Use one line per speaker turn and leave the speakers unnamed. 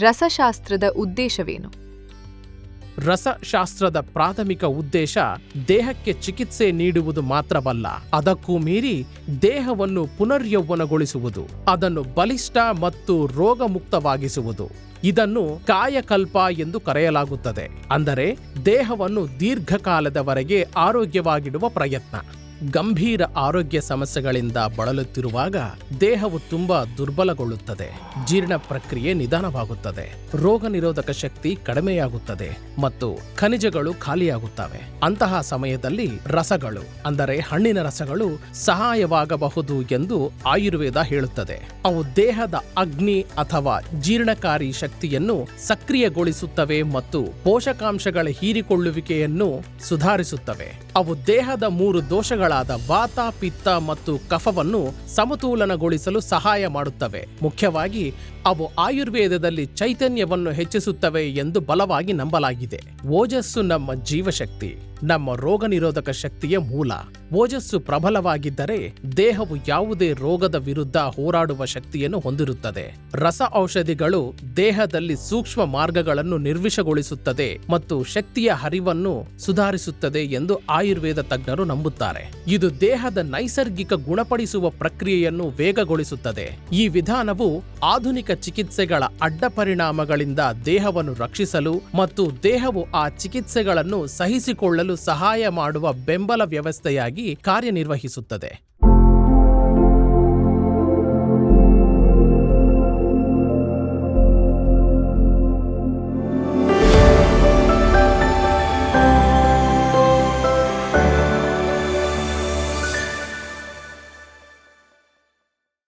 ರಸಶಾಸ್ತ್ರದ ಉದ್ದೇಶವೇನು?
ರಸಶಾಸ್ತ್ರದ ಪ್ರಾಥಮಿಕ ಉದ್ದೇಶ ದೇಹಕ್ಕೆ ಚಿಕಿತ್ಸೆ ನೀಡುವುದು ಮಾತ್ರವಲ್ಲ, ಅದಕ್ಕೂ ಮೀರಿ ದೇಹವನ್ನು ಪುನರ್ಯೌವನಗೊಳಿಸುವುದು, ಅದನ್ನು ಬಲಿಷ್ಠ ಮತ್ತು ರೋಗಮುಕ್ತವಾಗಿಸುವುದು. ಇದನ್ನು ಕಾಯಕಲ್ಪ ಎಂದು ಕರೆಯಲಾಗುತ್ತದೆ. ಅಂದರೆ ದೇಹವನ್ನು ದೀರ್ಘಕಾಲದವರೆಗೆ ಆರೋಗ್ಯವಾಗಿಡುವ ಪ್ರಯತ್ನ. ಗಂಭೀರ ಆರೋಗ್ಯ ಸಮಸ್ಯೆಗಳಿಂದ ಬಳಲುತ್ತಿರುವಾಗ ದೇಹವು ತುಂಬಾ ದುರ್ಬಲಗೊಳ್ಳುತ್ತದೆ, ಜೀರ್ಣ ಪ್ರಕ್ರಿಯೆ ನಿಧಾನವಾಗುತ್ತದೆ, ರೋಗ ನಿರೋಧಕ ಶಕ್ತಿ ಕಡಿಮೆಯಾಗುತ್ತದೆ ಮತ್ತು ಖನಿಜಗಳು ಖಾಲಿಯಾಗುತ್ತವೆ. ಅಂತಹ ಸಮಯದಲ್ಲಿ ರಸಗಳು ಅಂದರೆ ಹಣ್ಣಿನ ರಸಗಳು ಸಹಾಯವಾಗಬಹುದು ಎಂದು ಆಯುರ್ವೇದ ಹೇಳುತ್ತದೆ. ಅವು ದೇಹದ ಅಗ್ನಿ ಅಥವಾ ಜೀರ್ಣಕಾರಿ ಶಕ್ತಿಯನ್ನು ಸಕ್ರಿಯಗೊಳಿಸುತ್ತವೆ ಮತ್ತು ಪೋಷಕಾಂಶಗಳ ಹೀರಿಕೊಳ್ಳುವಿಕೆಯನ್ನು ಸುಧಾರಿಸುತ್ತವೆ. ಅವು ದೇಹದ 3 ದೋಷಗಳಾದ ವಾತ, ಪಿತ್ತ ಮತ್ತು ಕಫವನ್ನು ಸಮತೋಲನಗೊಳಿಸಲು ಸಹಾಯ ಮಾಡುತ್ತವೆ. ಮುಖ್ಯವಾಗಿ ಅವು ಆಯುರ್ವೇದದಲ್ಲಿ ಚೈತನ್ಯವನ್ನು ಹೆಚ್ಚಿಸುತ್ತವೆ ಎಂದು ಬಲವಾಗಿ ನಂಬಲಾಗಿದೆ. ಓಜಸ್ಸು ನಮ್ಮ ಜೀವಶಕ್ತಿ, ನಮ್ಮ ರೋಗ ನಿರೋಧಕ ಶಕ್ತಿಯ ಮೂಲ. ಓಜಸ್ಸು ಪ್ರಬಲವಾಗಿದ್ದರೆ ದೇಹವು ಯಾವುದೇ ರೋಗದ ವಿರುದ್ಧ ಹೋರಾಡುವ ಶಕ್ತಿಯನ್ನು ಹೊಂದಿರುತ್ತದೆ. ರಸ ಔಷಧಿಗಳು ದೇಹದಲ್ಲಿ ಸೂಕ್ಷ್ಮ ಮಾರ್ಗಗಳನ್ನು ನಿರ್ವಿಷಗೊಳಿಸುತ್ತದೆ ಮತ್ತು ಶಕ್ತಿಯ ಹರಿವನ್ನು ಸುಧಾರಿಸುತ್ತದೆ ಎಂದು ಆಯುರ್ವೇದ ತಜ್ಞರು ನಂಬುತ್ತಾರೆ. ಇದು ದೇಹದ ನೈಸರ್ಗಿಕ ಗುಣಪಡಿಸುವ ಪ್ರಕ್ರಿಯೆಯನ್ನು ವೇಗಗೊಳಿಸುತ್ತದೆ. ಈ ವಿಧಾನವು ಆಧುನಿಕ ಚಿಕಿತ್ಸೆಗಳ ಅಡ್ಡ ಪರಿಣಾಮಗಳಿಂದ ದೇಹವನ್ನು ರಕ್ಷಿಸಲು ಮತ್ತು ದೇಹವು ಆ ಚಿಕಿತ್ಸೆಗಳನ್ನು ಸಹಿಸಿಕೊಳ್ಳಲು ಸಹಾಯ ಮಾಡುವ ಬೆಂಬಲ ವ್ಯವಸ್ಥೆಯಾಗಿ ಕಾರ್ಯನಿರ್ವಹಿಸುತ್ತದೆ.